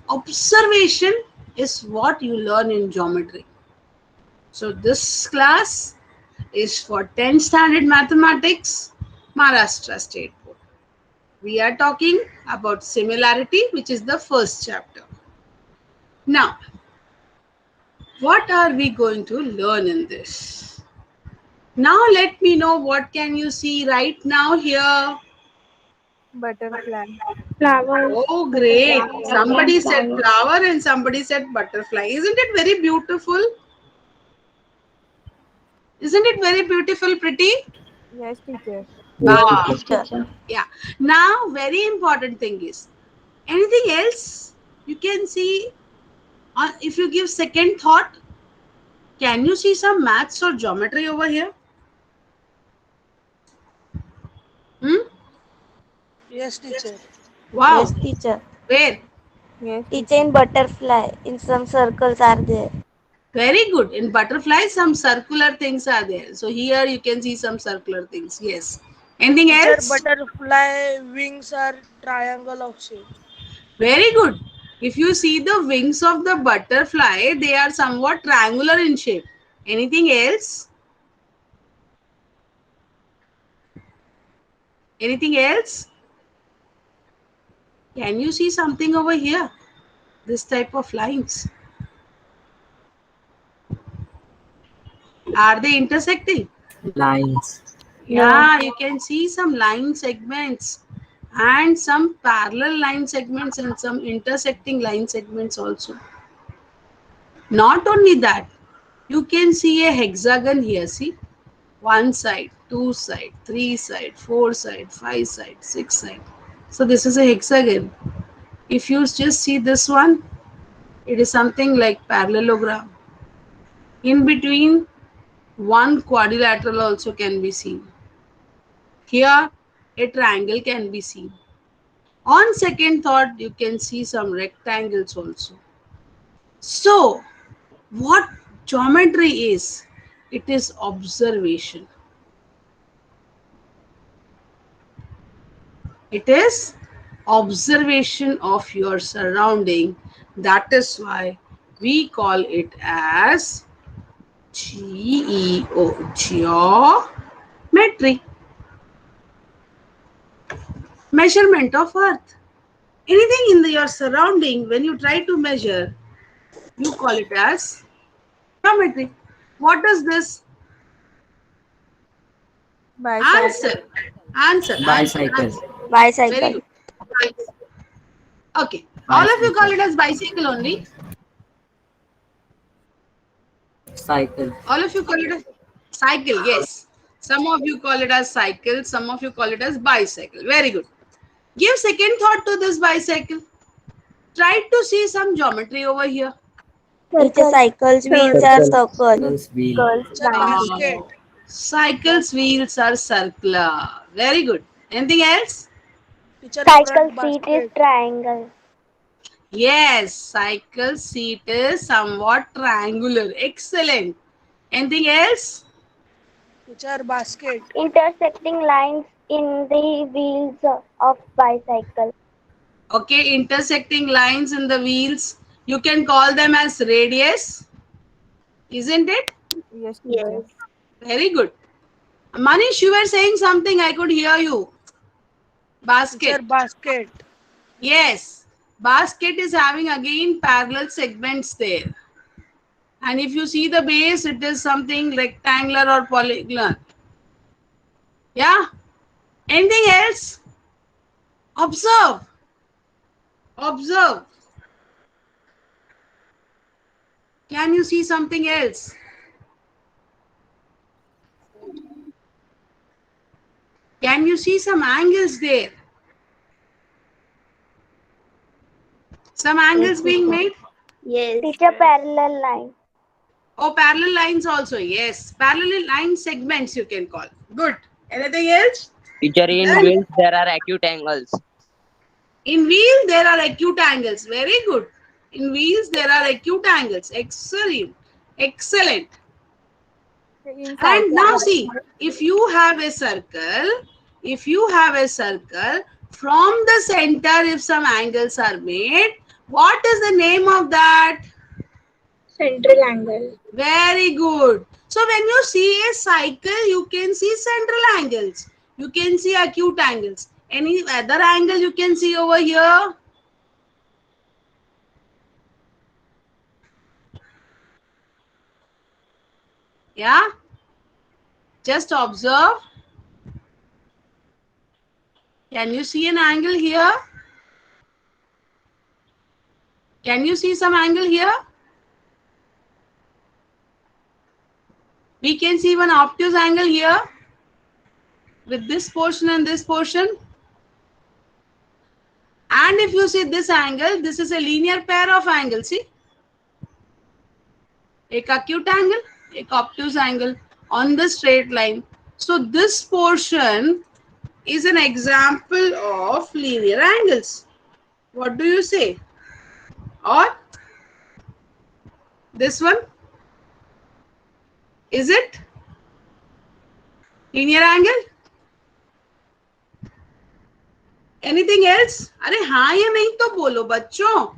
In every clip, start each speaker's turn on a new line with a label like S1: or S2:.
S1: Observation is what you learn in geometry. So this class is for 10th standard mathematics, Maharashtra State Board. We are talking about similarity, which is the first chapter. Now, what are we going to learn in this? Now let me know, what can you see right now here?
S2: Butterfly.
S3: Flowers.
S1: Oh, great.
S3: Butterfly and
S1: Somebody said
S3: flowers.
S1: flower and somebody said butterfly. Isn't it very beautiful? Isn't it very beautiful, pretty?
S2: Yes, teacher.
S3: Yes,
S1: Wow.
S3: teacher.
S1: Yeah. Now, very important thing is, anything else you can see, if you give second thought, can you see some maths or geometry over here? Hmm?
S4: Yes, teacher.
S3: Yes,
S1: Wow.
S3: teacher.
S1: Where?
S2: Yes,
S3: Teacher,
S2: teacher.
S3: in butterfly, in some circles are there.
S1: Very good. In butterfly, some circular things are there. So here you can see some circular things. Yes. Anything
S4: Teacher,
S1: else?
S4: butterfly wings are triangle of shape.
S1: Very good. If you see the wings of the butterfly, they are somewhat triangular in shape. Anything else? Anything else? Can you see something over here? This type of lines. Are they intersecting?
S5: Lines.
S3: No.
S1: Yeah, you can see some line segments and some parallel line segments and some intersecting line segments also. Not only that, you can see a hexagon here. See, one side, two side, three side, four side, five side, six side. So this is a hexagon. If you just see this one, it is something like parallelogram. In between, one quadrilateral also can be seen. Here, a triangle can be seen. On second thought, you can see some rectangles also. So, what geometry is? It is observation. It is observation of your surrounding. That is why we call it as GEO, geometry, measurement of earth. Anything in your surrounding, when you try to measure, you call it as geometry. What is this?
S2: Bicycle.
S1: Answer. Answer.
S5: Bicycle.
S1: Very
S3: Bicycle.
S1: good. Okay. All of you call
S5: Bicycle.
S1: it as bicycle only.
S5: Cycle.
S1: All of you call it as cycle. Yes. Some of you call it as cycle. Some of you call it as bicycle. Very good. Give second thought to this bicycle. Try to see some geometry over here.
S3: Teacher,
S2: Circle.
S3: cycles, wheels are
S5: Circle.
S3: circle.
S5: Circles wheel.
S2: Girls.
S4: Teacher,
S2: Line.
S4: basket.
S1: Wow. Cycle's wheels are circular. Very good. Anything else?
S4: Teacher,
S3: Cycle
S4: front
S3: seat is
S4: basket.
S3: triangle.
S1: Yes. Cycle seat is somewhat triangular. Excellent. Anything else?
S4: Teacher, basket.
S3: Intersecting lines in the wheels of bicycle.
S1: Okay. Intersecting lines in the wheels. You can call them as radius. Isn't it?
S2: Yes,
S3: Yes.
S2: teacher.
S1: Very good. Manish, you were saying something. I could hear you.
S4: Teacher,
S1: Basket.
S4: basket.
S1: Yes. Basket is having again parallel segments there. And if you see the base, it is something rectangular or polygonal. Yeah. Anything else? Observe. Observe. Can you see something else? Can you see some angles there? Some
S3: Yes,
S1: angles being
S3: teacher.
S1: made?
S3: Yes. Teacher, parallel line.
S1: Oh, parallel lines also. Yes. Parallel line segments you can call. Good. Anything else?
S6: Teacher, in
S1: Done.
S6: wheels there are acute angles.
S1: In wheel, there are acute angles. Very good. In wheels, there are acute angles. Excellent. Excellent.
S2: In
S1: And
S2: cycle.
S1: now see, if you have a circle, if you have a circle, from the center, if some angles are made, What is the name of that?
S3: Central angle.
S1: Very good. So when you see a cycle, you can see central angles. You can see acute angles. Any other angle you can see over here? Yeah. Just observe. Can you see an angle here? Can you see some angle here? We can see one obtuse angle here with this portion and this portion. And if you see this angle, this is a linear pair of angles. See? एक acute angle, एक obtuse angle on the straight line. So this portion is an example of linear angles. What do you say? Or this one? Is it linear angle? Anything else? अरे हाँ या नहीं तो बोलो बच्चों.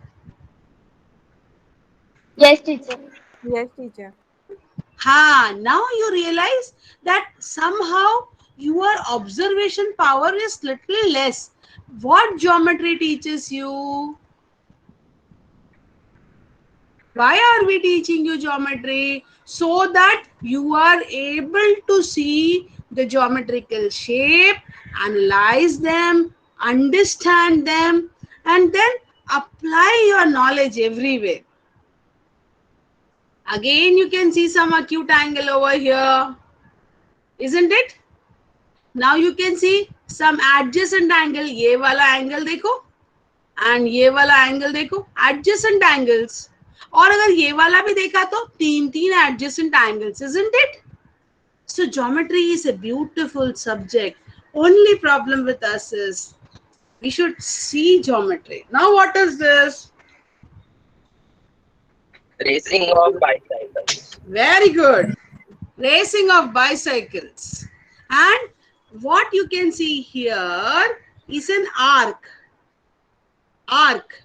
S3: Yes, teacher.
S2: Yes, teacher.
S1: Ha, now you realize that somehow your observation power is little less. What geometry teaches you? Why are we teaching you geometry? So that you are able to see the geometrical shape, analyze them, understand them, and then apply your knowledge everywhere. Again, you can see some acute angle over here, isn't it? Now you can see some adjacent angle. ये वाला angle देखो, and ये वाला angle देखो, adjacent angles. और अगर ये वाला भी देखा तो तीन adjacent angles, isn't it? So geometry is a beautiful subject. Only problem with us is we should see geometry. Now what is this?
S6: Racing of bicycles.
S1: Very good. Racing of bicycles. And what you can see here is an arc. Arc.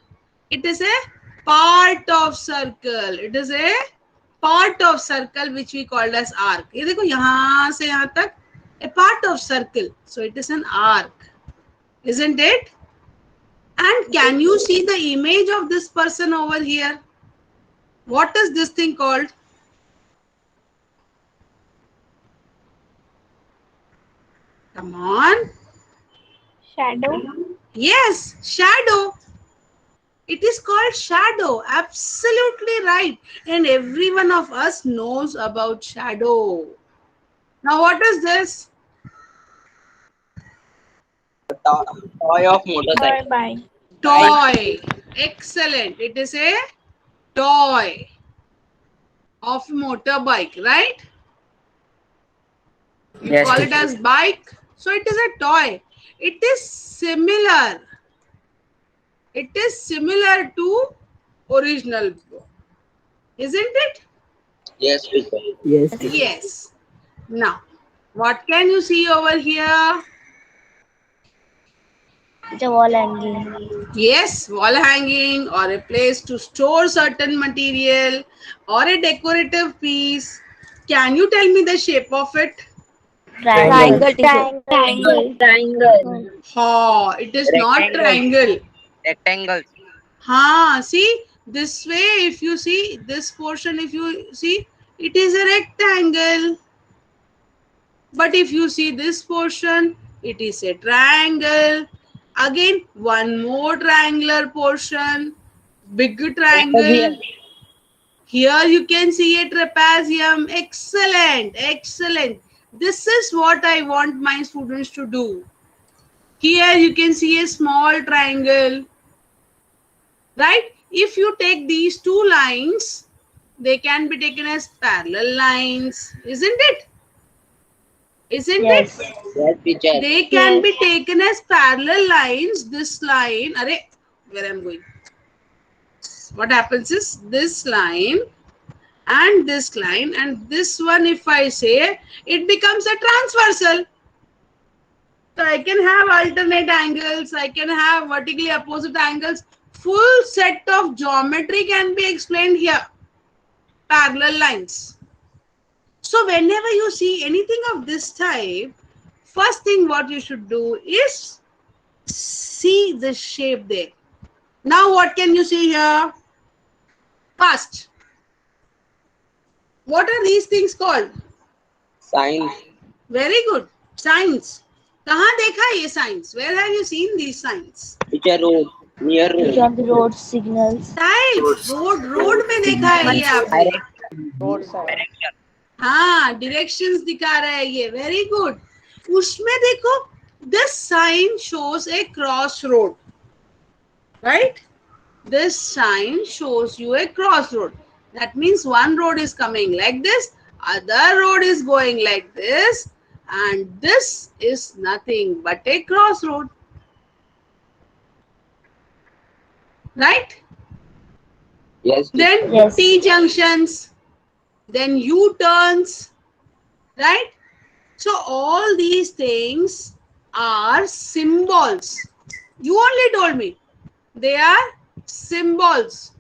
S1: It is a part of circle. It is a part of circle which we called as arc. ये देखो यहाँ से यहाँ तक a part of circle. So it is an arc. Isn't it? And can you see the image of this person over here? What is this thing called? Come on.
S3: Shadow.
S1: Yes, shadow. It is called shadow. Absolutely right. And every one of us knows about shadow. Now what is this?
S6: Toy of motorcycle.
S3: Bye.
S1: Toy. Excellent. It is a toy of motorbike, right? You
S5: Yes,
S1: call it
S5: teacher.
S1: as bike. So it is a toy. It is similar. It is similar to original book. Isn't it?
S6: Yes, teacher.
S5: Yes, teacher.
S1: Yes. Now, what can you see over here?
S3: The wall hanging.
S1: Yes, wall hanging or a place to store certain material or a decorative piece. Can you tell me the shape of it?
S3: Triangle.
S1: Ha, it is not
S6: Rectangle.
S1: triangle.
S6: Rectangles.
S1: Ha, see this way, if you see this portion, if you see, it is a rectangle. But if you see this portion, it is a triangle. Again, one more triangular portion, big triangle. Here you can see a trapezium. Excellent, excellent. This is what I want my students to do. Here you can see a small triangle. Right? If you take these two lines, they can be taken as parallel lines. Isn't it? Isn't it?
S6: Yes, teacher.
S1: They can be taken as parallel lines. This line, where I'm going. What happens is this line and this line and this one, if I say, it becomes a transversal. So I can have alternate angles. I can have vertically opposite angles full set of geometry can be explained here. Parallel lines. So whenever you see anything of this type, first thing what you should do is see the shape there. Now what can you see here? Past. What are these things called?
S6: Signs.
S1: Very good. Signs. कहाँ देखा ये signs? Where have you seen these signs?
S6: Teacher, road. Near road.
S3: On the road signals.
S1: Right. Road में देखा है ये आपने.
S4: Road side
S1: हाँ, directions दिखा रहा है ये. Very good. उसमें देखो, this sign shows a crossroad. Right? This sign shows you a crossroad. That means one road is coming like this, other road is going like this, and this is nothing but a crossroad. Right?
S6: Yes.
S1: Then
S3: Yes.
S1: T junctions, then U turns, right? So all these things are symbols. You only told me they are symbols.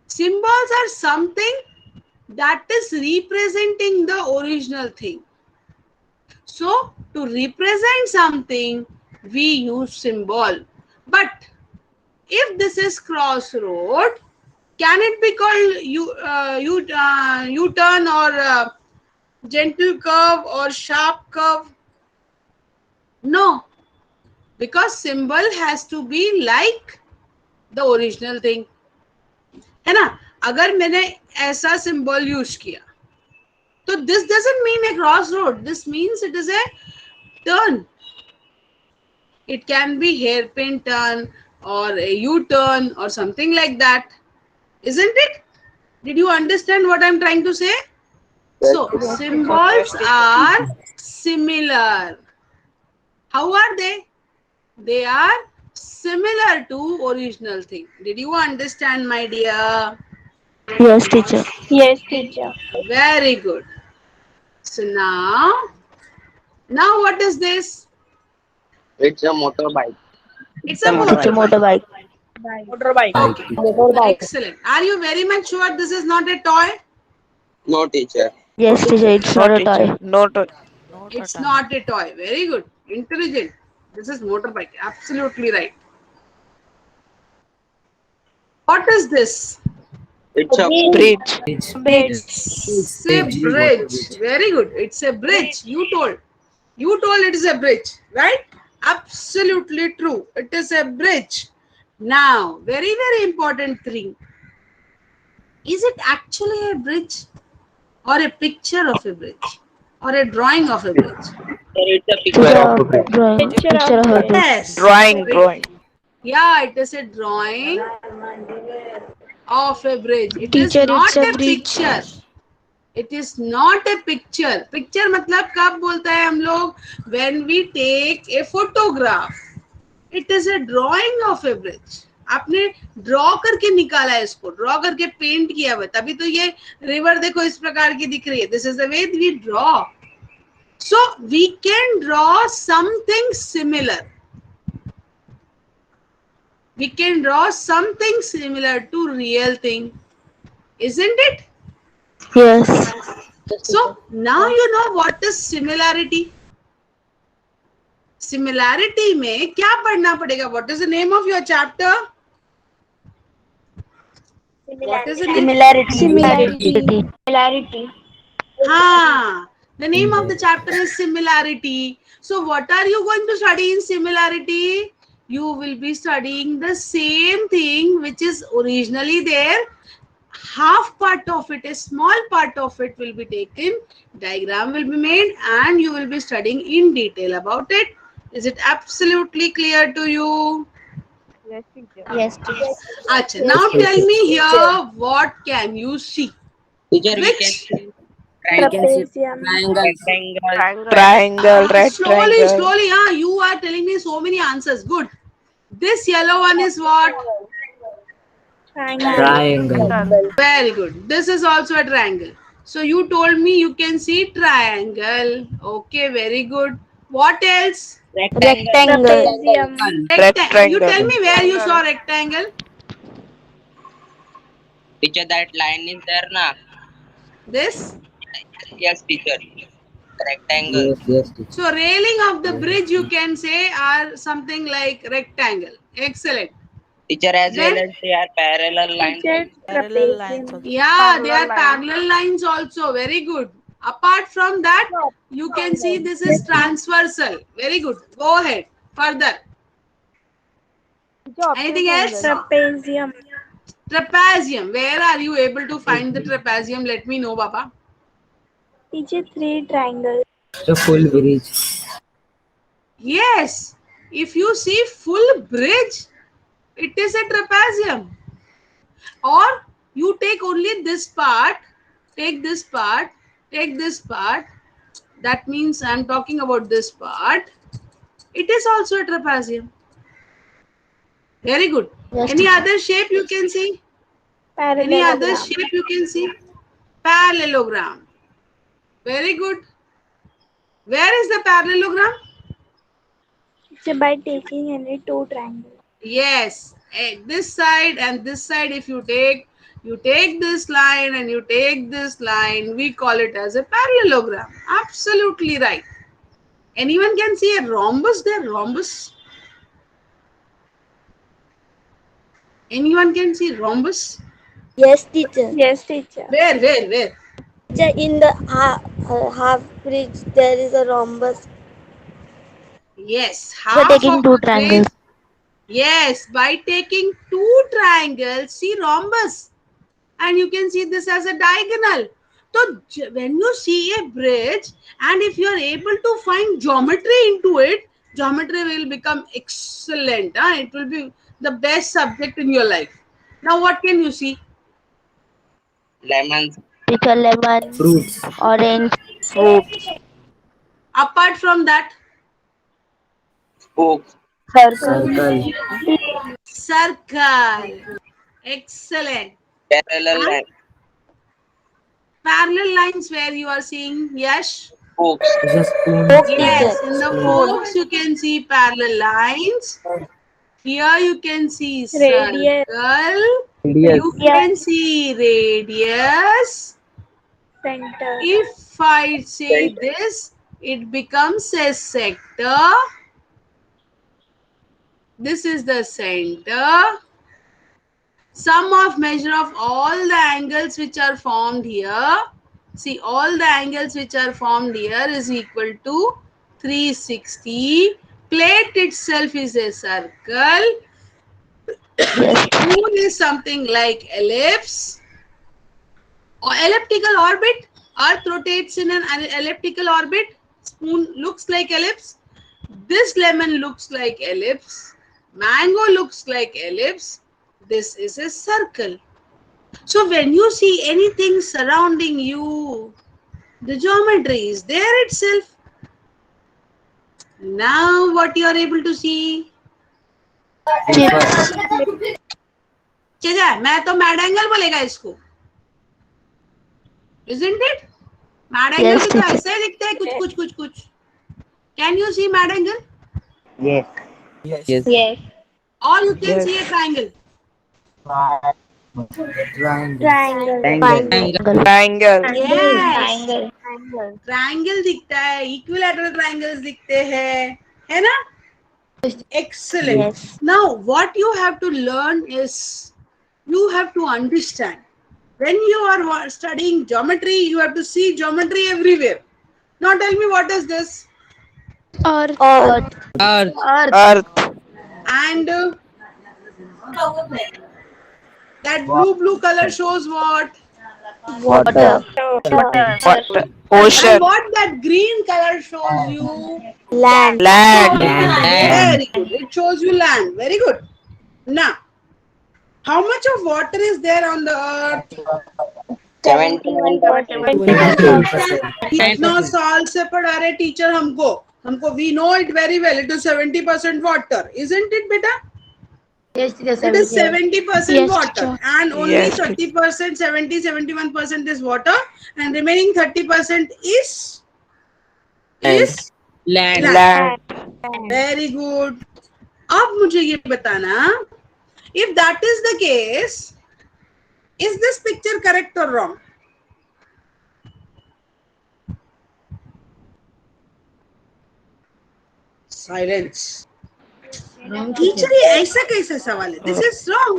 S1: Symbols are something that is representing the original thing. So to represent something, we use symbol. But if this is crossroad, can it be called U-turn or gentle curve or sharp curve? No, because symbol has to be like the original thing. है ना? अगर मैंने ऐसा symbol use किया, तो this doesn't mean a crossroad. This means it is a turn. It can be hairpin turn or a U-turn or something like that. Isn't it? Did you understand what I'm trying to say? So, symbols are similar. How are they? They are similar to original thing. Did you understand, my dear?
S3: Yes, teacher. Yes, teacher.
S1: Very good. So now what is this?
S6: It's a motorbike.
S1: It's a
S3: It's a
S1: motorbike.
S3: motorbike.
S4: motorbike
S1: Excellent. Are you very much sure this is not a toy?
S6: No, teacher.
S3: Yes, teacher. It's not a toy.
S1: It's not a toy. Very good. Intelligent. This is motorbike. Absolutely right. What is this?
S6: It's a
S4: bridge
S1: It's a bridge. Very good. It's a bridge. You told it is a bridge, right? Absolutely true. It is a bridge. Now, very, very important thing. Is it actually a bridge or a picture of a bridge or a drawing of a bridge?
S6: It's a
S3: Teacher,
S6: picture.
S3: drawing. Picture of a bridge.
S1: Yes.
S4: drawing
S1: Yeah, it is a drawing of a bridge. It is
S3: Teacher,
S1: not
S3: it's a
S1: a
S3: bridge.
S1: picture. It is not a picture. Picture मतलब कब बोलता है हम लोग? When we take a photograph. It is a drawing of a bridge. आपने draw करके निकाला है इसको, ड्रॉ करके पेंट किया हुआ, तभी तो ये रिवर देखो इस प्रकार की दिख रही है. This is the way we draw. So we can draw something similar. We can draw something similar to real thing. Isn't it?
S3: Yes.
S1: So now you know what is similarity. Similarity में क्या पढ़ना पड़ेगा? What is the name of your chapter? What is the name?
S3: Similarity.
S1: हाँ, the name of the chapter is similarity. So what are you going to study in similarity? You will be studying the same thing which is originally there. Half part of it, a small part of it will be taken, diagram will be made, and you will be studying in detail about it. Is it absolutely clear to you?
S2: Yes, teacher.
S3: Yes, teacher.
S1: Acha, now tell me here, what can you see?
S6: Teacher, we can
S1: Which?
S6: see triangles.
S4: triangle red
S1: Slowly,
S4: triangle
S1: slowly, you are telling me so many answers. Good. This yellow one is what?
S5: Triangle.
S1: Very good. This is also a triangle. So you told me you can see triangle. Okay, very good. What else?
S6: Rectangle.
S3: Trapezium.
S1: Rectangle. You tell
S2: Rectangle.
S1: me where you saw rectangle.
S6: Teacher, that line is there, na?
S1: This.
S6: Yes, teacher. Rectangle.
S5: Yes, yes, teacher.
S1: So railing of the
S5: Yes,
S1: bridge you can say are something like rectangle. Excellent.
S6: Teacher, as well
S1: Then
S6: as they are parallel lines.
S3: Teacher,
S4: Parallel lines
S3: trapezium.
S4: also.
S1: yeah, they are
S2: Parallel line.
S1: parallel lines also. Very good. Apart from that, you can see this is transversal. Very good. Go ahead. Further.
S2: Teacher,
S1: Anything
S2: obtuse
S1: else?
S2: angle.
S3: Trapezium.
S1: Trapezium. Where are you able to find the trapezium? Let me know, Baba.
S3: Teacher, three triangles.
S5: The full bridge.
S1: Yes. If you see full bridge, it is a trapezium. Or you take only this part, take this part, take this part. That means I'm talking about this part. It is also a trapezium. Very good. Any other shape you can see? Any other
S3: Parallelogram.
S1: shape you can see? Parallelogram. Very good. Where is the parallelogram?
S3: Teacher, by taking any two triangles.
S1: Yes. This side and this side, if you take this line and you take this line, we call it as a parallelogram. Absolutely right. Anyone can see a rhombus there? Rhombus? Anyone can see rhombus?
S7: Yes, teacher.
S3: Yes, teacher.
S1: Where?
S7: Teacher, in the half bridge, there is a rhombus.
S1: Yes,
S7: By
S1: half
S7: taking
S1: of
S7: two
S1: the
S7: triangles.
S1: bridge. Yes, by taking two triangles, see rhombus, and you can see this as a diagonal. So when you see a bridge, and if you are able to find geometry into it, geometry will become excellent. It will be the best subject in your life. Now, what can you see?
S6: Lemons.
S7: Teacher, lemon,
S5: Fruits.
S7: orange,
S2: Fruits.
S1: Apart from that,
S6: Spokes.
S3: Circle.
S5: Circle.
S1: circle. Excellent.
S6: Parallel
S1: And
S6: line.
S1: parallel lines where you are seeing, yes.
S6: Spokes.
S5: It's a spoon.
S7: Spoke,
S1: Yes,
S7: teacher.
S1: in the
S5: Spoon.
S1: forks you can see parallel lines. Here you can see
S3: Radius.
S1: circle.
S5: Radius.
S1: You can see radius.
S3: Center.
S1: If I say
S6: Center.
S1: this, it becomes a sector. This is the center. Sum of measure of all the angles which are formed here. See, all the angles which are formed here is equal to 360. Plate itself is a circle.
S7: Yes.
S1: Spoon is something like ellipse or elliptical orbit. Earth rotates in an elliptical orbit. Spoon looks like ellipse. This lemon looks like ellipse. Mango looks like ellipse. This is a circle. So when you see anything surrounding you, the geometry is there itself. Now what you are able to see?
S5: Paper.
S1: चाचा मैं तो mad angle बोलेगा इसको, isn't it? Mad angle
S7: Yes,
S1: भी तो
S7: teacher.
S1: ऐसे ही दिखते हैं कुछ. Can you see mad angle?
S5: Yes.
S6: Yes.
S3: Yes.
S1: Or you can see a triangle.
S5: Triangle.
S3: Triangle.
S2: Triangle.
S1: Yes.
S3: Triangle.
S1: Triangle दिखता है, इक्विलैटरल ट्रायंगल्स दिखते हैं, है ना? Excellent.
S7: Yes.
S1: Now, what you have to learn is you have to understand. When you are studying geometry, you have to see geometry everywhere. Now, tell me what is this?
S3: Earth.
S7: Earth.
S2: Earth.
S1: And that blue color shows what?
S7: Water.
S2: Water.
S1: And
S2: Ocean.
S1: what that green color shows you?
S7: Land.
S2: Land.
S1: Very good. It shows you land. Very good. Now, how much of water is there on the earth?
S6: 71%.
S1: कितना साल से पढ़ा रहे teacher हमको we know it very well. It is 70% water, isn't it, beta?
S7: Yes, teacher.
S1: It is 70%
S3: Yes,
S1: water,
S3: teacher.
S1: and only
S2: Yes,
S1: 30%, 70, 71% is water, and remaining 30% is
S6: Land.
S2: Land.
S1: Very good. अब मुझे ये बताना, if that is the case, is this picture correct or wrong? Silence. Teacher ये ऐसा कैसा सवाल है? This is wrong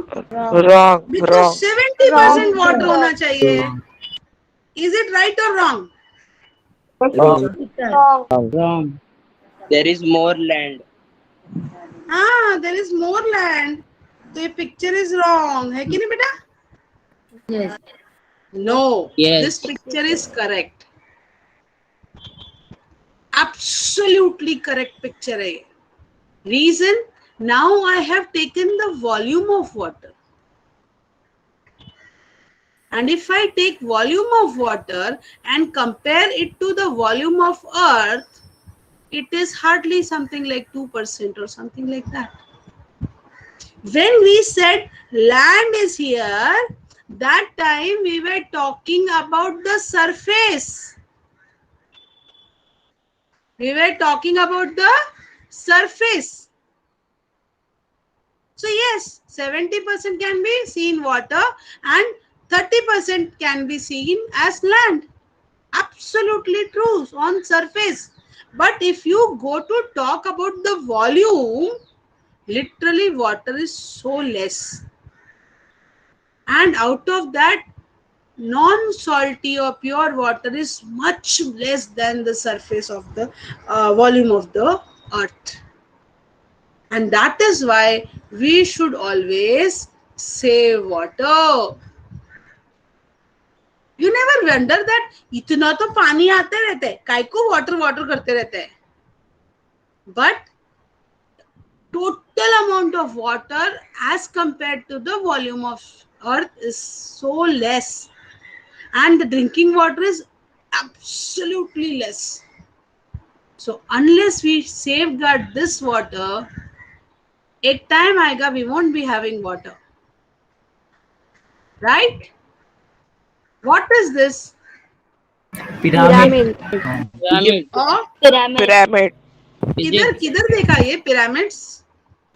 S2: Wrong.
S1: Because
S2: Wrong.
S1: 70% water होना चाहिए. इज इट राइट और wrong?
S3: Wrong.
S6: There is more land.
S1: हाँ, देयर इज मोर लैंड. तो ये पिक्चर इज रॉन्ग है कि नहीं बेटा?
S5: Yes.
S1: No,
S6: Yes.
S1: This picture is correct. Absolutely correct picture है. Reason, now I have taken the volume of water. And if I take volume of water and compare it to the volume of earth, it is hardly something like 2% or something like that. When we said land is here, that time we were talking about the surface. We were talking about the surface. So yes, 70% can be seen water and 30% can be seen as land. Absolutely true on surface. But if you go to talk about the volume, literally water is so less. And out of that, non-salty or pure water is much less than the surface of the volume of the earth. And that is why we should always save water. You never wonder that इतना तो पानी आते रहते हैं, काय को water water करते रहते हैं. But total amount of water as compared to the volume of earth is so less, and the drinking water is absolutely less. So unless we safeguard this water, एक time आएगा we won't be having water, right? What is this?
S5: Pyramid.
S6: Pyramid.
S1: और
S3: Pyramid.
S2: Pyramid.
S1: किधर किधर देखा ये pyramids?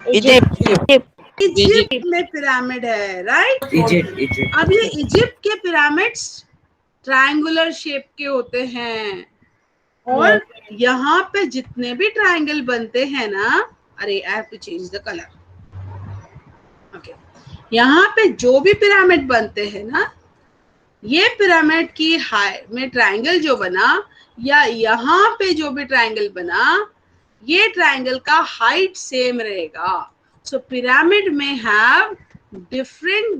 S2: Egypt.
S1: Egypt में pyramid है, right?
S5: Egypt.
S1: अब ये इजिप्ट के पिरामिड्स ट्रायंगुलर शेप के होते हैं, और यहाँ पे जितने भी ट्रायंगल बनते हैं ना, अरे I have to change the colour. Okay, यहाँ पे जो भी पिरामिड बनते हैं ना, ये पिरामिड की हाइट में ट्रायंगल जो बना, या यहाँ पे जो भी ट्रायंगल बना, ये ट्रायंगल का हाइट सेम रहेगा. सो पिरामिड में हैव डिफरेंट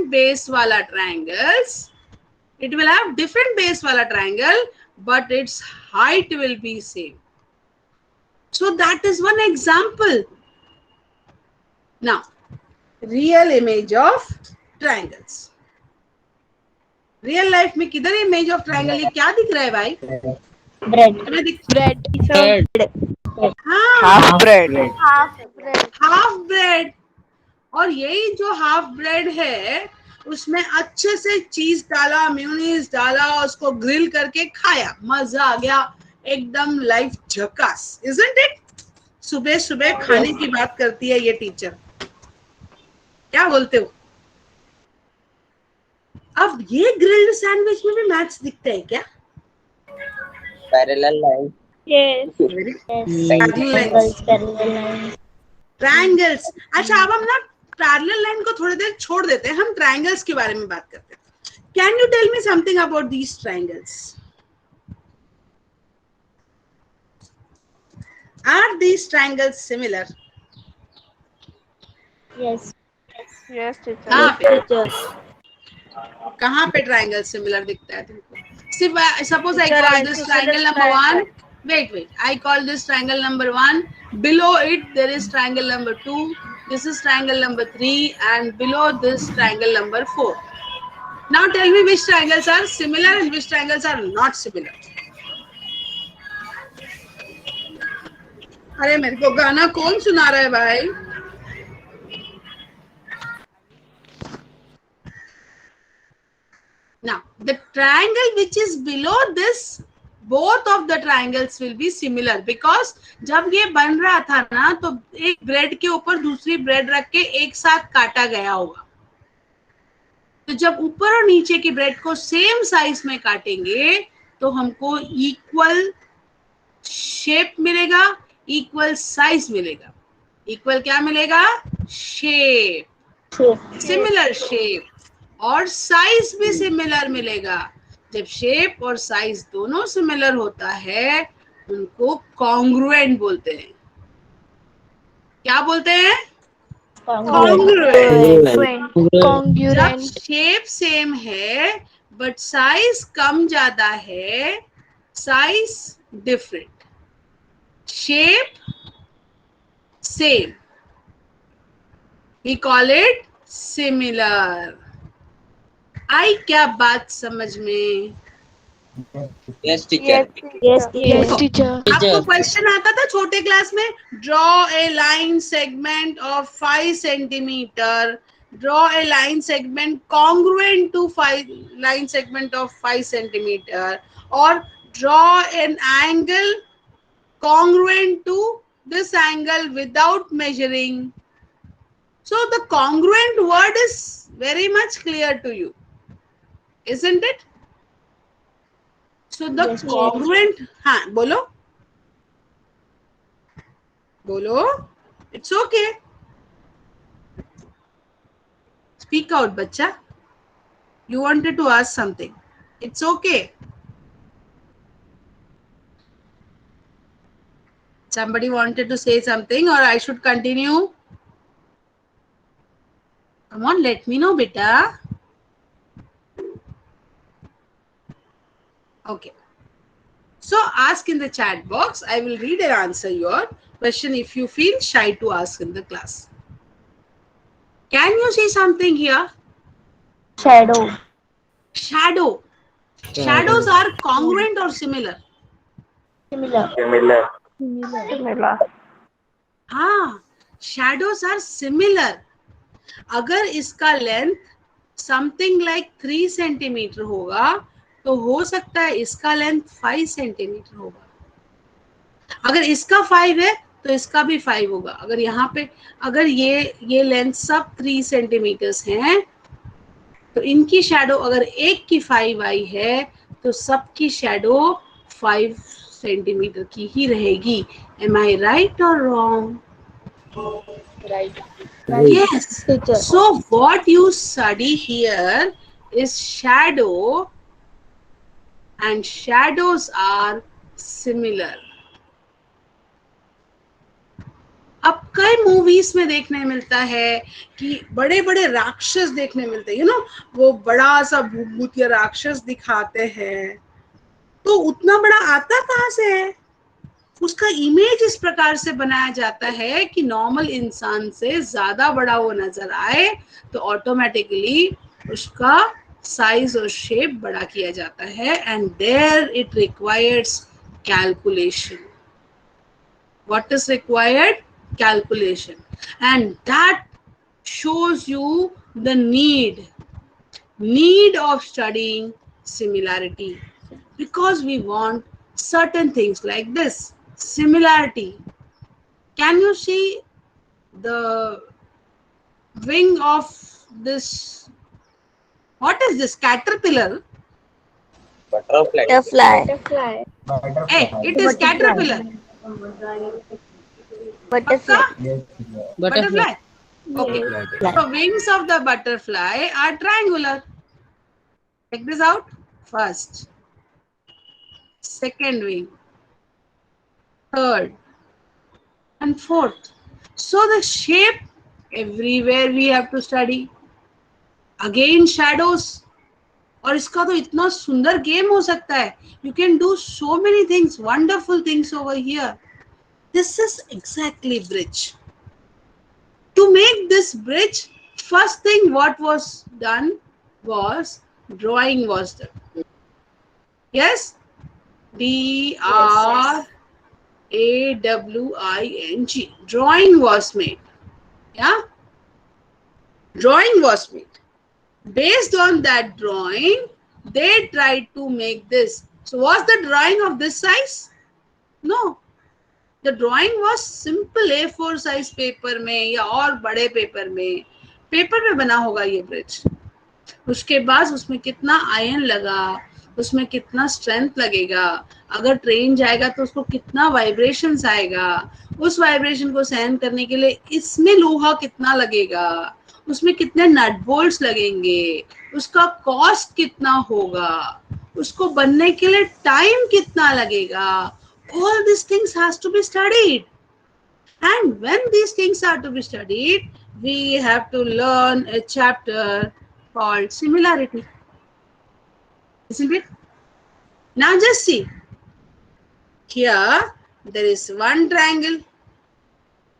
S1: बेस वाला triangles. It will have different base wala triangle, but its height will be same. So that is one example. Now, real image of triangles. Real life में किधर image of triangle? ये क्या दिख रहा है भाई?
S3: Bread.
S1: हमें दिख
S2: Bread.
S1: हाँ,
S2: Half bread.
S3: Half bread.
S1: Half bread. और यही जो हाफ ब्रेड है, उसमें अच्छे से चीज डाला, म्यूनीस डाला, उसको ग्रिल करके खाया, मजा आ गया, एकदम लाइफ झकास. Isn't it? सुबह सुबह खाने की बात करती है ये टीचर. क्या बोलते हो? अब ये ग्रिल्ड सैंडविच में भी मैथ्स दिखता है क्या?
S6: Parallel line.
S3: Yes.
S1: ट्रायंगल्स. अच्छा, अब हम ना पैरेलल लाइन को थोड़ी देर छोड़ देते हैं, हम ट्रायंगल्स के बारे में बात करते हैं. Can you tell me something about these triangles? Are these triangles similar?
S3: Yes.
S2: Yes, teacher.
S1: कहाँ पे
S3: Teacher.
S1: कहाँ पे ट्रायंगल सिमिलर दिखता है तुमको? सिर्फ suppose I
S4: Teacher,
S1: call
S4: I
S1: this
S4: consider
S1: triangle number
S4: triangle.
S1: 1. Wait. I call this triangle number 1. Below it, there is triangle number 2. This is triangle number 3. And below this, triangle number 4. Now tell me which triangles are similar and which triangles are not similar. अरे मेरे को गाना कौन सुना रहा है भाई? Now, the triangle which is below this both of the triangles will be similar because जब ये बन रहा था ना तो एक ब्रेड के ऊपर दूसरी ब्रेड रख के एक साथ काटा गया होगा, तो जब ऊपर और नीचे की ब्रेड को सेम साइज में काटेंगे तो हमको इक्वल शेप मिलेगा, इक्वल साइज मिलेगा। इक्वल क्या मिलेगा? शेप, सिमिलर शेप, और साइज भी सिमिलर मिलेगा। जब शेप और साइज दोनों सिमिलर होता है उनको कॉन्ग्रुएंट बोलते हैं। क्या बोलते हैं? कॉन्ग्रुएंट। जब शेप सेम है बट साइज कम ज्यादा है, size different, shape same, we call it similar। आई क्या बात समझ में?
S6: Yes, teacher.
S7: Yes, teacher.
S1: आपको क्वेश्चन आता था छोटे क्लास में, draw a line segment of 5 centimetre, draw a line segment congruent to 5 line segment of 5 centimetre, और draw an angle congruent to this angle without measuring. So the congruent word is very much clear to you, isn't it? So the congruent, हाँ बोलो बोलो, it's okay, speak out बच्चा, you wanted to ask something, it's okay. Somebody wanted to say something or I should continue? Come on, let me know, beta. Okay. So ask in the chat box. I will read and answer your question if you feel shy to ask in the class. Can you see something here?
S3: Shadow.
S1: Shadow. Shadows are congruent or similar?
S3: Similar.
S1: हाँ, shadows are similar. अगर इसका length something like 3 centimetre होगा तो हो सकता है इसका length 5 centimetre होगा। अगर इसका 5 है तो इसका भी 5 होगा। अगर यहाँ पे अगर ये लेंथ सब 3 सेंटीमीटर्स हैं तो इनकी शैडो अगर एक की 5 आई है तो सबकी शैडो 5 सेंटीमीटर की ही रहेगी। Am I right or wrong?
S2: Right.
S1: Yes. So what you study here is shadow, and shadows are similar. अब कई मूवीज में देखने मिलता है कि बड़े बड़े राक्षस देखने मिलते हैं, यू नो, वो बड़ा सा भूतिया राक्षस दिखाते हैं, तो उतना बड़ा आता कहाँ से है? उसका इमेज इस प्रकार से बनाया जाता है कि नॉर्मल इंसान से ज्यादा बड़ा वो नजर आए, तो ऑटोमेटिकली उसका साइज और शेप बड़ा किया जाता है, and there it requires calculation. What is required? Calculation, and that shows you the need of studying similarity, because we want certain things like this similarity. Can you see the wing of this? What is this? Caterpillar?
S6: Butterfly.
S1: Hey, it is caterpillar. Butterfly. Okay. So wings of the butterfly are triangular. Check this out. First, second wing, third, and fourth. So the shape everywhere we have to study. Again shadows. और इसका तो इतना सुंदर game हो सकता है. You can do so many things, wonderful things over here. This is exactly bridge. To make this bridge, first thing what was done was drawing was done. Yes? DRAWING. Drawing was made. Yeah? Drawing was made. Based on that drawing, they tried to make this. So was the drawing of this size? No. The drawing was simple A4 size paper में या और बड़े paper में, paper में बना होगा ये bridge. उसके बाद उसमें कितना आयन लगा, उसमें कितना स्ट्रेंथ लगेगा, अगर ट्रेन जाएगा तो उसको कितना वाइब्रेशंस आएगा, उस वाइब्रेशन को सहन करने के लिए इसमें लोहा कितना लगेगा, उसमें कितने नट बोल्ट्स लगेंगे, उसका कॉस्ट कितना होगा, उसको बनने के लिए टाइम कितना लगेगा. All these things has to be studied. And when these things are to be studied, we have to learn a chapter called similarity. Isn't it? Now just see. Here there is one triangle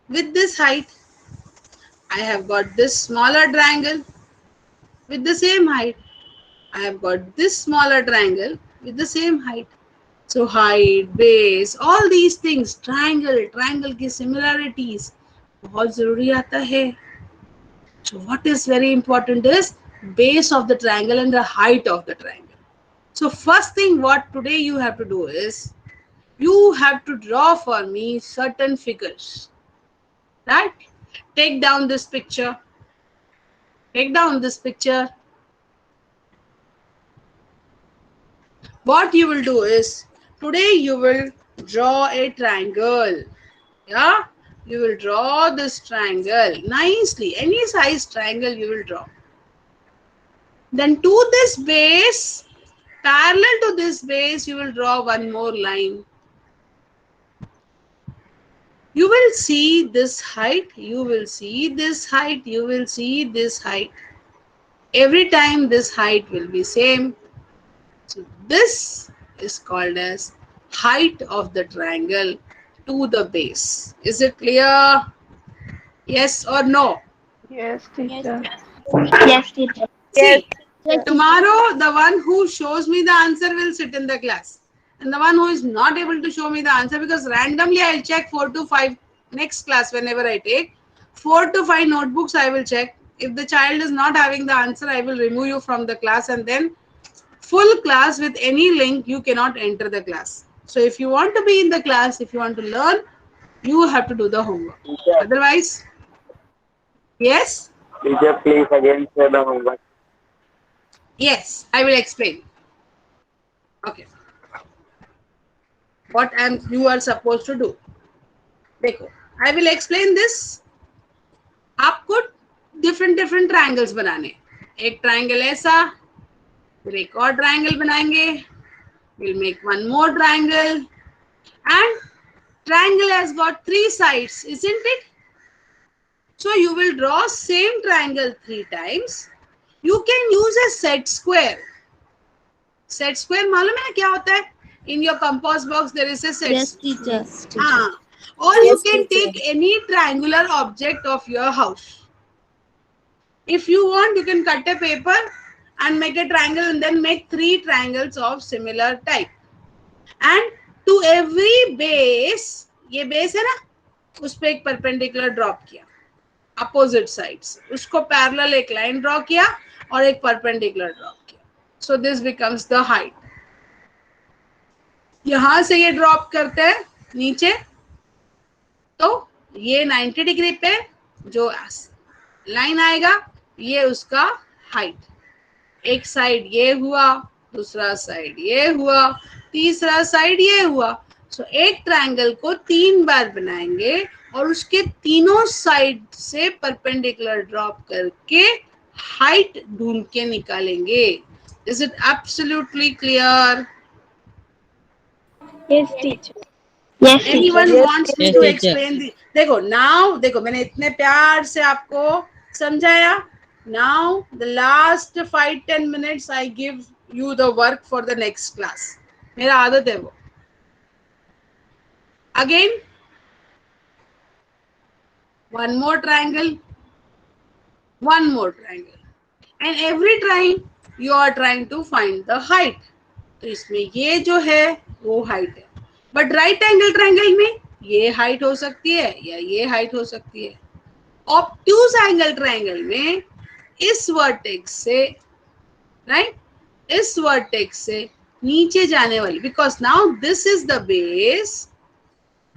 S1: with this height. I have got this smaller triangle with the same height. I have got this smaller triangle with the same height. So height, base, all these things, triangle की similarities बहुत जरूरी आता है. So what is very important is base of the triangle and the height of the triangle. So first thing what today you have to do is you have to draw for me certain figures. Right? Take down this picture. Take down this picture. What you will do is today you will draw a triangle. Yeah, you will draw this triangle nicely. Any size triangle you will draw. Then to this base, parallel to this base, you will draw one more line. You will see this height, you will see this height, you will see this height. Every time this height will be same. So this is called as height of the triangle to the base. Is it clear? Yes or no?
S2: Yes, teacher.
S3: Yes, teacher.
S1: See, tomorrow the one who shows me the answer will sit in the class. And the one who is not able to show me the answer, because randomly I will check 4 to 5 next class whenever I take. 4 to 5 notebooks I will check. If the child is not having the answer, I will remove you from the class, and then full class with any link you cannot enter the class. So if you want to be in the class, if you want to learn, you have to do the homework.
S6: Teacher,
S1: Otherwise, yes?
S6: teacher, please again say the homework.
S1: Yes, I will explain. Okay. What you are supposed to do. देखो, I will explain this. आपको different triangles बनाने. एक triangle ऐसा, फिर एक और triangle बनाएंगे. We'll make one more triangle. And triangle has got 3 sides, isn't it? So you will draw same triangle 3 times. You can use a set square. Set square मालूम है क्या होता है? In your compass box there is a set.
S7: Yes, teacher.
S1: Or you can take any triangular object of your house. If you want, you can cut a paper and make a triangle and then make 3 triangles of similar type. And to every base, ये base है ना, उस पे एक perpendicular drop किया. Opposite sides. उसको parallel एक line draw किया और एक perpendicular drop किया. So this becomes the height. यहाँ से ये drop करते हैं नीचे, तो ये 90 डिग्री पे जो लाइन आएगा ये उसका हाइट. एक साइड ये हुआ, दूसरा साइड ये हुआ, तीसरा साइड ये हुआ. सो एक ट्रायंगल को 3 बार बनाएंगे और उसके तीनों साइड से परपेंडिकुलर ड्रॉप करके हाइट ढूंढ के निकालेंगे. Is it absolutely clear?
S3: Yes, teacher. Yes,
S1: Anyone
S3: teacher.
S1: wants me
S5: Yes,
S1: to
S5: teacher.
S1: explain the? देखो now, देखो मैंने इतने प्यार से आपको समझाया. Now the last 5-10 minutes I give you the work for the next class. मेरा आदत है वो. Again, one more triangle, one more triangle, and every time you are trying to find the height. तो इसमें ये जो है वो height है. बट राइट एंगल ट्रायंगल में ये हाइट हो सकती है या ये हाइट हो सकती है. ऑब्ट्यूज एंगल ट्रायंगल में इस वर्टेक्स से, राइट, इस वर्टेक्स से नीचे जाने वाली, because now this is the base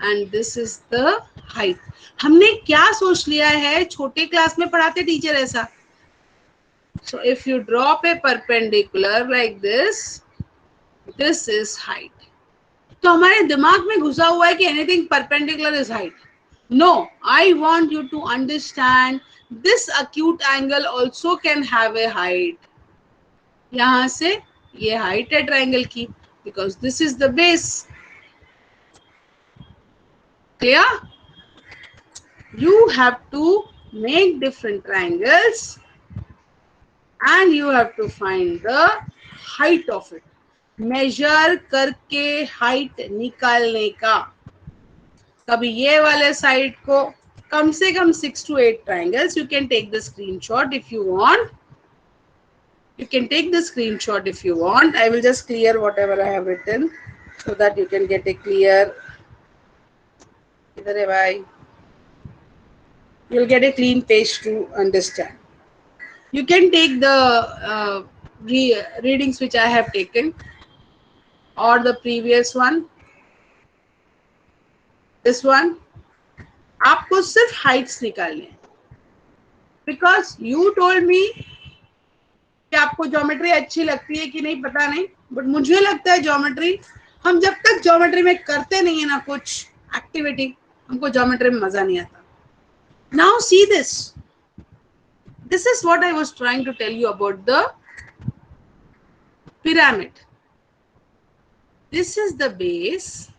S1: and this is the height. हमने क्या सोच लिया है, छोटे क्लास में पढ़ाते टीचर ऐसा. So if you drop a perpendicular like this is height. तो हमारे दिमाग में घुसा हुआ है कि anything perpendicular is height. No, I want you to understand this acute angle also can have a height. यहाँ से ये height है triangle की, because this is the base. Clear? You have to make different triangles and you have to find the height of it. Measure करके height निकालने का. कभी ये वाले साइड को कम से कम 6 to 8 triangles. You can take the screenshot if you want. You can take the screenshot if you want. I will just clear whatever I have written so that you can get a clear. इधर है भाई. You'll get a clean page to understand. You can take the readings which I have taken or the previous one. This one. आपको सिर्फ heights निकालने हैं. Because you told me कि आपको geometry अच्छी लगती है कि नहीं पता नहीं, बट मुझे लगता है ज्योमेट्री, हम जब तक ज्योमेट्री में करते नहीं है ना कुछ एक्टिविटी, हमको ज्योमेट्री में मजा नहीं आता. Now see this. This is what I was trying to tell you about the pyramid. This is the base.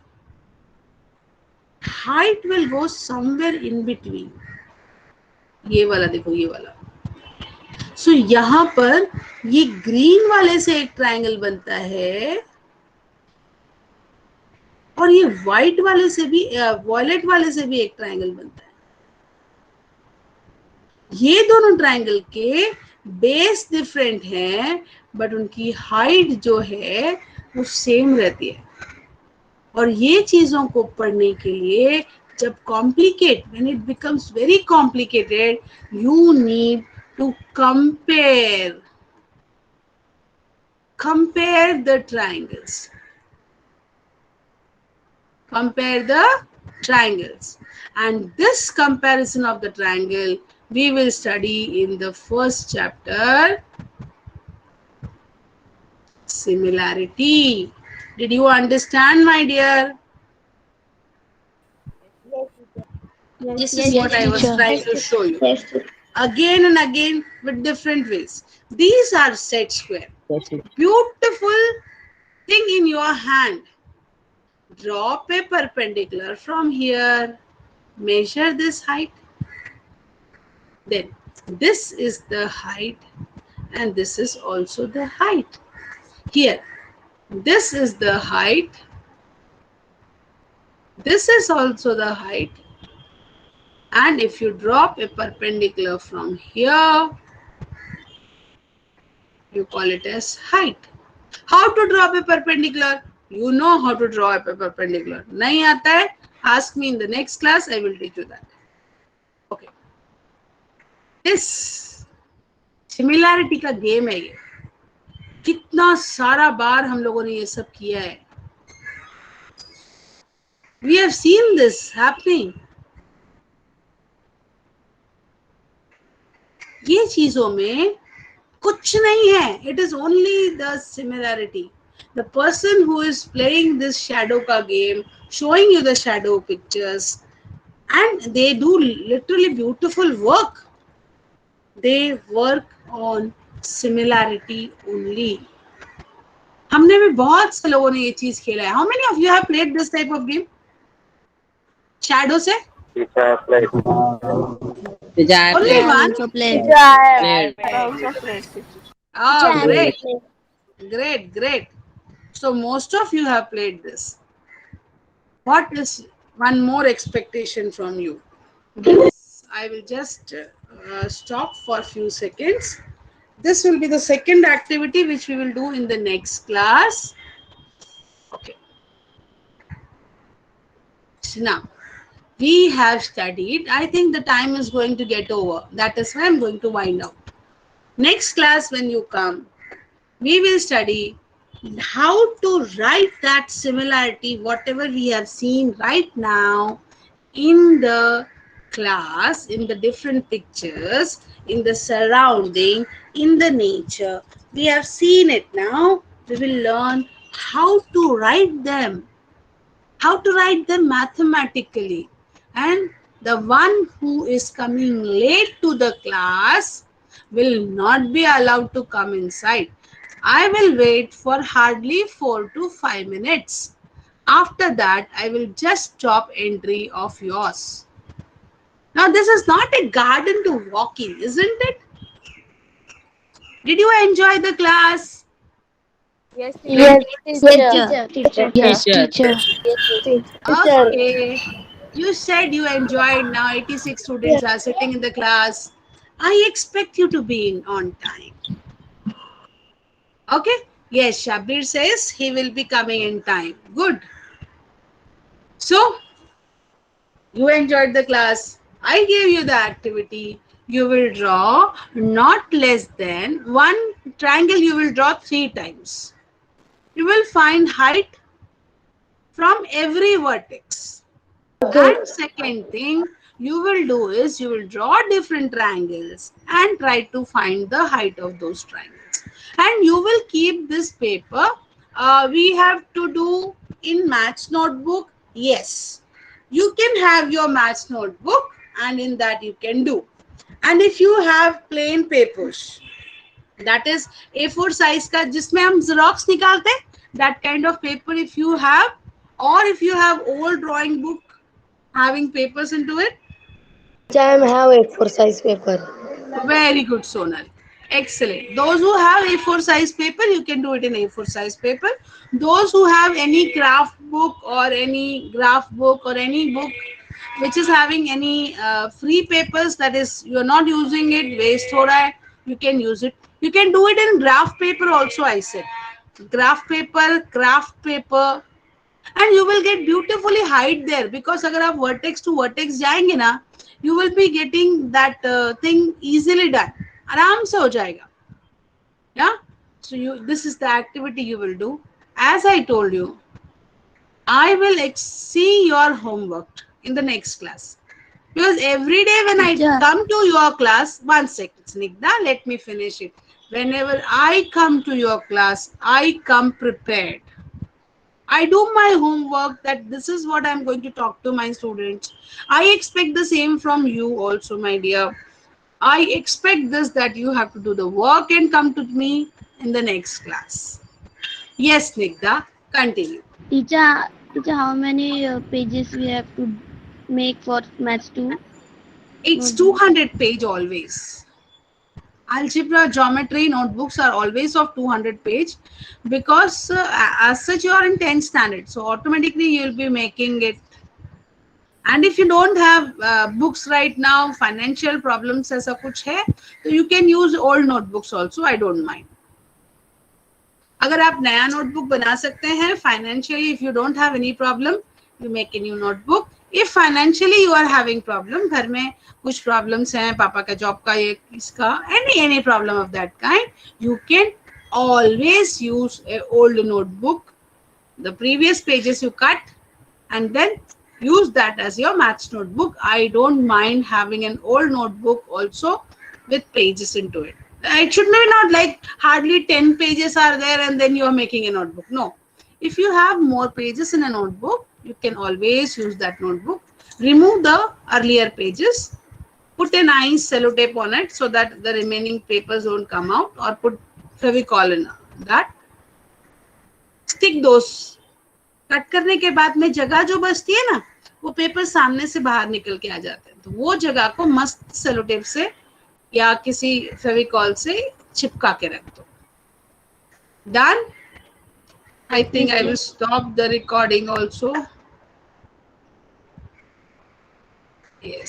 S1: Height will go somewhere in between. ये वाला देखो, ये वाला. So यहाँ पर ये ग्रीन वाले से एक ट्रायंगल बनता है और ये व्हाइट वाले से भी, वॉयलेट वाले से भी एक ट्रायंगल बनता है. ये दोनों ट्रायंगल के बेस डिफरेंट हैं, बट उनकी हाइट जो है वो सेम रहती है. और ये चीजों को पढ़ने के लिए जब complicate, when it becomes very complicated, you need to compare the triangles. Compare the triangles, and this comparison of the triangle we will study in the first chapter, similarity. Did you understand, my dear? This is what I was trying to show you. Again and again with different ways. These are set square. Beautiful thing in your hand. Drop a perpendicular from here. Measure this height. Then this is the height and this is also the height. Here, this is the height. This is also the height. And if you drop a perpendicular from here, you call it as height. How to drop a perpendicular? You know how to draw a perpendicular. Nahi aata hai? Ask me in the next class. I will teach you that. Okay. This similarity का game है ये. कितना सारा बार हम लोगों ने ये सब किया है. We have seen this happening. ये चीजों में कुछ नहीं है. It is only the similarity. The person who is playing this shadow ka game, showing you the shadow pictures, and they do literally beautiful work. They work on similarity only. हमने भी बहुत से लोगों ने ये चीज खेला है. How many of you have played this type of game? Shadow से? Only one? Oh, great. Great, great. So most of you have played this. What is one more expectation from you? I will just stop for a few seconds. This will be the second activity which we will do in the next class. Okay. So now, we have studied. I think the time is going to get over. That is why I'm going to wind up. Next class when you come, we will study how to write that similarity, whatever we have seen right now in the class, in the different pictures, in the surrounding, in the nature. We have seen it now. We will learn how to write them, mathematically. And the one who is coming late to the class will not be allowed to come inside. I will wait for hardly 4 to 5 minutes. After that, I will just stop entry of yours. Now, this is not a garden to walk in, isn't it? Did you enjoy the class?
S7: Yes,
S3: Yes,
S7: teacher.
S3: teacher.
S5: Yes, teacher.
S3: Teacher.
S1: Okay. You said you enjoyed. Now 86 students are sitting in the class. I expect you to be in on time. Okay? Yes, Shabir says he will be coming in time. Good. So, you enjoyed the class. I gave you the activity. You will draw not less than one triangle, you will draw 3 times. You will find height from every vertex. And second thing you will do is you will draw different triangles and try to find the height of those triangles. And you will keep this paper. We have to do in Maths notebook. Yes, you can have your Maths notebook and in that you can do. And if you have plain papers, that is A4 size का जिसमें हम xerox निकालते हैं, that kind of paper if you have, or if you have old drawing book having papers into it.
S7: I have A4 size paper.
S1: Very good, Sonal. Excellent. Those who have A4 size paper, you can do it in A4 size paper. Those who have any craft book or any graph book or any book which is having any free papers, that is you're not using it, waste हो रहा है, you can use it. You can do it in graph paper also, I said. Graph paper, craft paper, and you will get beautifully height there, because अगर आप vertex to vertex जाएंगे ना, you will be getting that thing easily done. आराम से हो जाएगा. Yeah. So this is the activity you will do. As I told you, I will see your homework in the next class. Because every day when I come to your class, 1 second, Snigdha, let me finish it. Whenever I come to your class, I come prepared. I do my homework, that this is what I'm going to talk to my students. I expect the same from you also, my dear. I expect this, that you have to do the work and come to me in the next class. Yes, Snigdha, continue.
S2: Teacher, how many pages we have to make for Maths 2?
S1: It's 200 page always. Algebra, geometry notebooks are always of 200 page, because as such you are in 10th standard, so automatically you will be making it. And if you don't have books right now, financial problems ऐसा कुछ है, so you can use old notebooks also. I don't mind. अगर आप नया notebook बना सकते हैं financially, if you don't have any problem, you make a new notebook. If financially you are having problem, घर में कुछ problems हैं, पापा का job का, ये इसका, any problem of that kind, you can always use a old notebook. The previous pages you cut and then use that as your maths notebook. I don't mind having an old notebook also with pages into it. It should be not like hardly 10 pages are there and then you are making a notebook. No. If you have more pages in a notebook, you can always use that notebook. Remove the earlier pages. Put a nice sellotape on it so that the remaining papers don't come out, or put Fevicol in that. Stick those. Cut करने के बाद में जगह जो बचती है ना, वो पेपर सामने से बाहर निकल के आ जाते हैं, तो वो जगह को मस्त सेलोटेप से या किसी फेविकॉल से चिपका के रख दो. Done? I think I will stop the recording also. Yes.